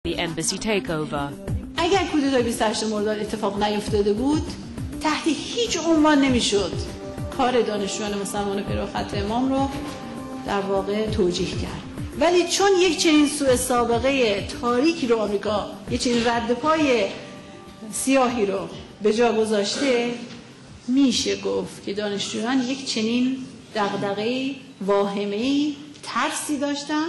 the embassy takeover. اگر کودتای 28 مرداد اتفاق نیفتاده بود تحت هیچ عنوان نمیشد کار دانشجویان مسلمان پیروخط امام رو در واقع توجیه کرد. ولی چون یک چنین سوء سابقه تاریکی رو آمریکا یک چنین رد پای سیاهی رو به جا گذاشته، میشه گفت که دانشجویان یک چنین دغدغه‌ای، واهمه‌ای، ترسی داشتن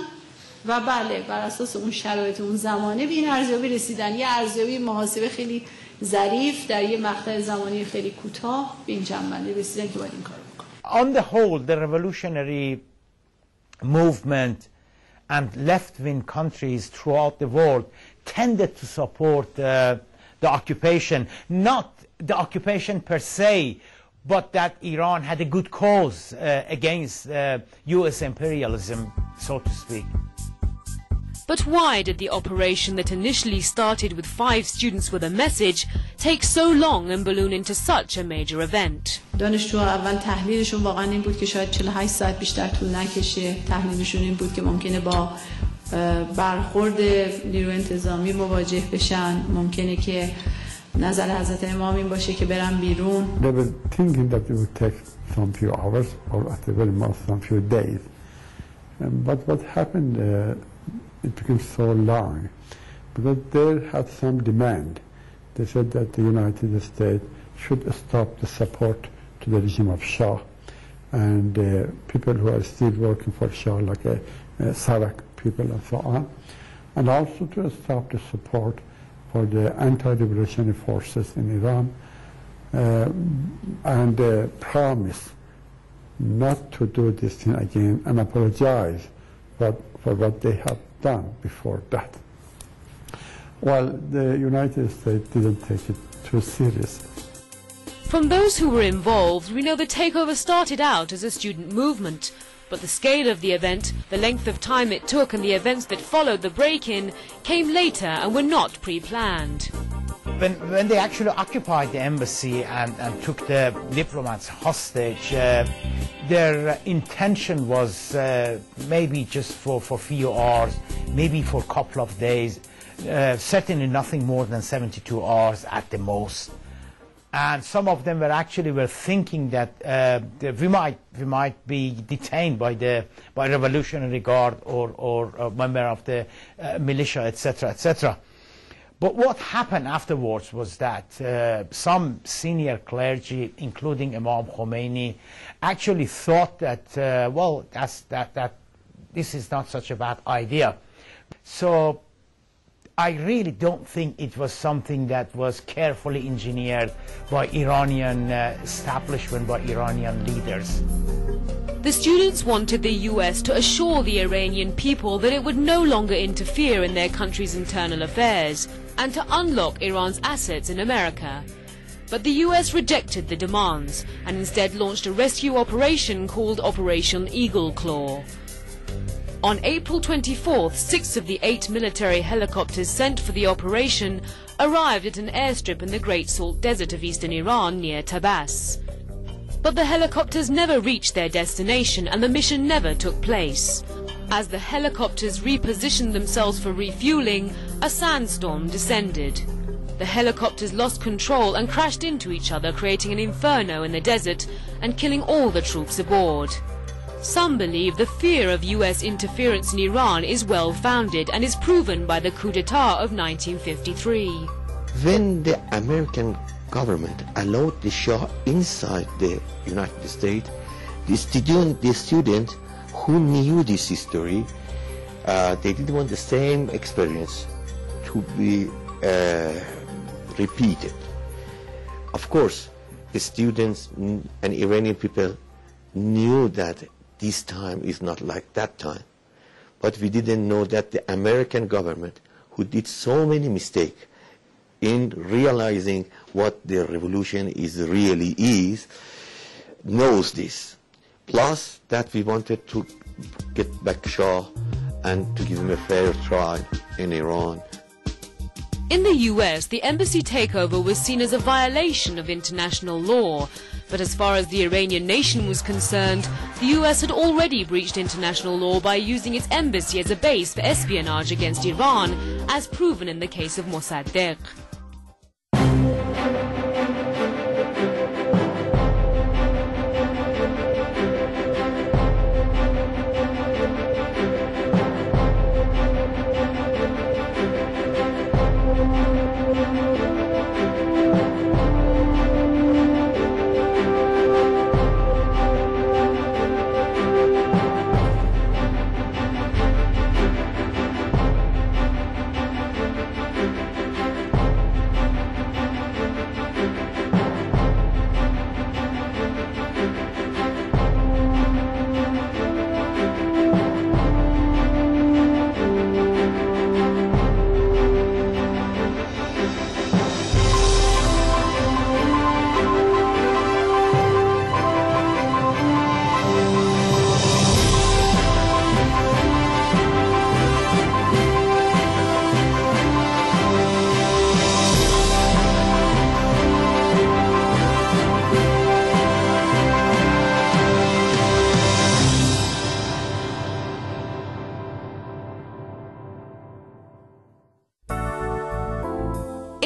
و بله بر اساس اون شرایط اون زمانه به این ارزیابی رسیدن. یه ارزیابی محاسبه خیلی ظریف در یه مقطع زمانی خیلی کوتاه به این جنبندی رسیدن که باید این کارو بکنن. On the whole, the revolutionary movement and left-wing countries throughout the world tended to support the occupation, not the occupation per se, but that Iran had a good cause against US imperialism, so to speak. But why did the operation that initially started with 5 students with a message take so long and balloon into such a major event? دانشجوها اول تحلیلشون واقعا این بود که شاید 48 ساعت بیشتر طول نکشه. تحلیلشون این بود که ممکنه با برخورد نیروی انتظامی مواجه بشن، ممکنه که نظر حضرت امام این باشه که برن بیرون. They were thinking that it would take some few hours or at the very most some few days. But what happened, it became so long because they had some demand. They said that the United States should stop the support to the regime of Shah and people who are still working for Shah like Sarak people and so on, and also to stop the support for the anti-revolutionary forces in Iran and promise not to do this thing again and apologize for what they have done before that. Well, the United States didn't take it too seriously. From those who were involved, we know the takeover started out as a student movement, but the scale of the event, the length of time it took and the events that followed the break-in came later and were not pre-planned. When they actually occupied the embassy and took the diplomats hostage, their intention was maybe just for a few hours, maybe for a couple of days, certainly nothing more than 72 hours at the most. And some of them were thinking that we might be detained by Revolutionary Guard or a member of the militia, etc., etc. But what happened afterwards was that some senior clergy, including Imam Khomeini, actually thought that well, that this is not such a bad idea. So I really don't think it was something that was carefully engineered by Iranian establishment, by Iranian leaders. The students wanted the US to assure the Iranian people that it would no longer interfere in their country's internal affairs and to unlock Iran's assets in America. But the US rejected the demands and instead launched a rescue operation called Operation Eagle Claw. On April 24th, 6 of the 8 military helicopters sent for the operation arrived at an airstrip in the Great Salt Desert of eastern Iran near Tabas. But the helicopters never reached their destination and the mission never took place. As the helicopters repositioned themselves for refueling, a sandstorm descended. The helicopters lost control and crashed into each other, creating an inferno in the desert and killing all the troops aboard. Some believe the fear of US interference in Iran is well-founded and is proven by the coup d'etat of 1953. When the American government allowed the Shah inside the United States, the students who knew this history, they didn't want the same experience to be repeated. Of course, the students and Iranian people knew that this time is not like that time. But we didn't know that the American government, who did so many mistakes in realizing what the revolution really is, knows this. Plus that we wanted to get back Shah and to give him a fair trial in Iran. In the US, the embassy takeover was seen as a violation of international law. But as far as the Iranian nation was concerned, the US had already breached international law by using its embassy as a base for espionage against Iran as proven in the case of Mossadegh.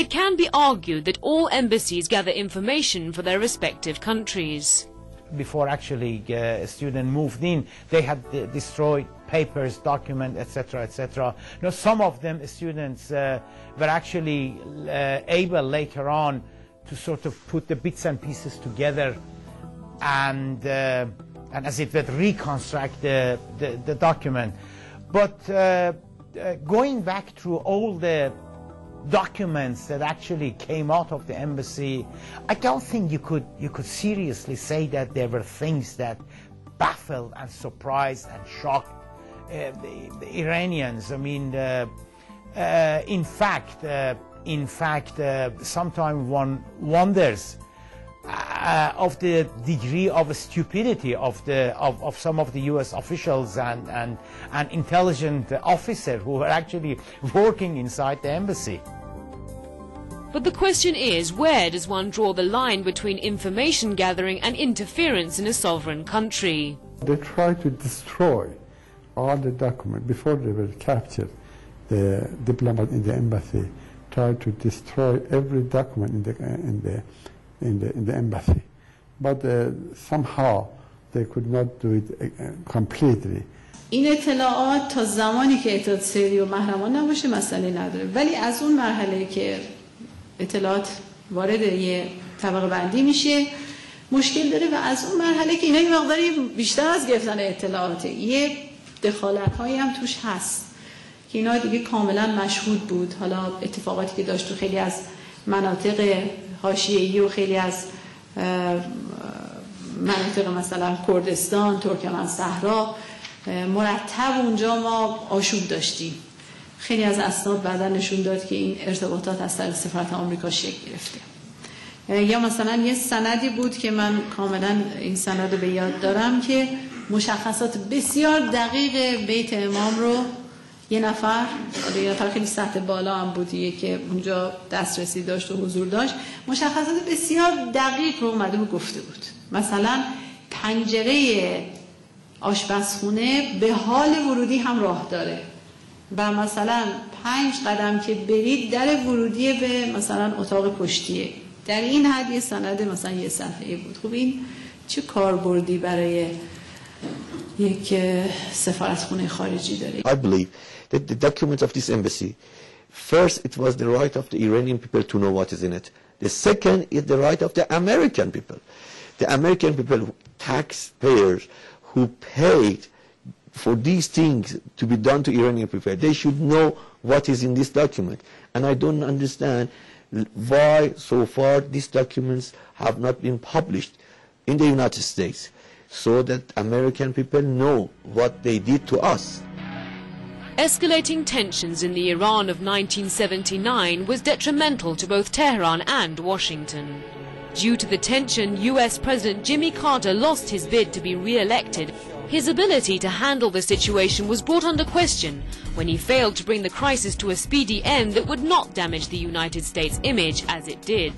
It can be argued that all embassies gather information for their respective countries. Before actually a student moved in, they had destroyed papers, documents, etc., etc. Now, some of them students were actually able later on to sort of put the bits and pieces together and as it were reconstruct the document. But going back through all the documents that actually came out of the embassy, I don't think you could seriously say that there were things that baffled and surprised and shocked the Iranians. I mean, in fact, sometimes one wonders of the degree of stupidity of some of the U.S. officials and intelligent officers who were actually working inside the embassy. But the question is, where does one draw the line between information gathering and interference in a sovereign country? They tried to destroy all the documents before they were captured. The diplomat in the embassy tried to destroy every document in the embassy, but somehow they could not do it completely. این اطلاعات تا زمانی که اطلاعات سری و محرمانه نباشه مسئله نداره، ولی از اون مرحله که اطلاعات وارد یه طبقه بندی میشه مشکل داره و از اون مرحله که اینا یه مقداری بیشتر از گرفتن اطلاعاته، یه دخالت هایی هم توش هست که اینا دیگه کاملا مشهود بود. حالا اتفاقاتی که داشت تو خیلی از مناطق حاشیه‌ای و خیلی از مناطق مثلا کردستان، ترکمن صحرا مرتب اونجا ما آشوب داشتیم. خیلی از اسناد بعدا نشون داد که این ارتباطات از طریق سفارت آمریکا شکل گرفته. یا مثلا یه سندی بود که من کاملا این سند رو به یاد دارم که مشخصات بسیار دقیق بیت امام رو یه نفر خیلی سطح بالا هم بودیه که اونجا دسترسی داشت و حضور داشت، مشخصات بسیار دقیق رو اومده و گفته بود. مثلا پنجره آشپزخونه به حال ورودی هم راه داره و مثلا 5 قدم که برید در ورودی به مثلا اتاق پشتیه. در این حد یه سند مثلا یه صفحه بود. خب این چه کاربردی برای یک سفارتخونه خارجی داره؟ I believe that the documents of this embassy, first it was the right of the Iranian people to know what is in it. The second is the right of the American people. The American people, taxpayers who paid for these things to be done to Iranian people, they should know what is in this document. And I don't understand why so far these documents have not been published in the United States so that American people know what they did to us. Escalating tensions in the Iran of 1979 was detrimental to both Tehran and Washington. Due to the tension, US President Jimmy Carter lost his bid to be re-elected. His ability to handle the situation was brought under question when he failed to bring the crisis to a speedy end that would not damage the United States' image as it did.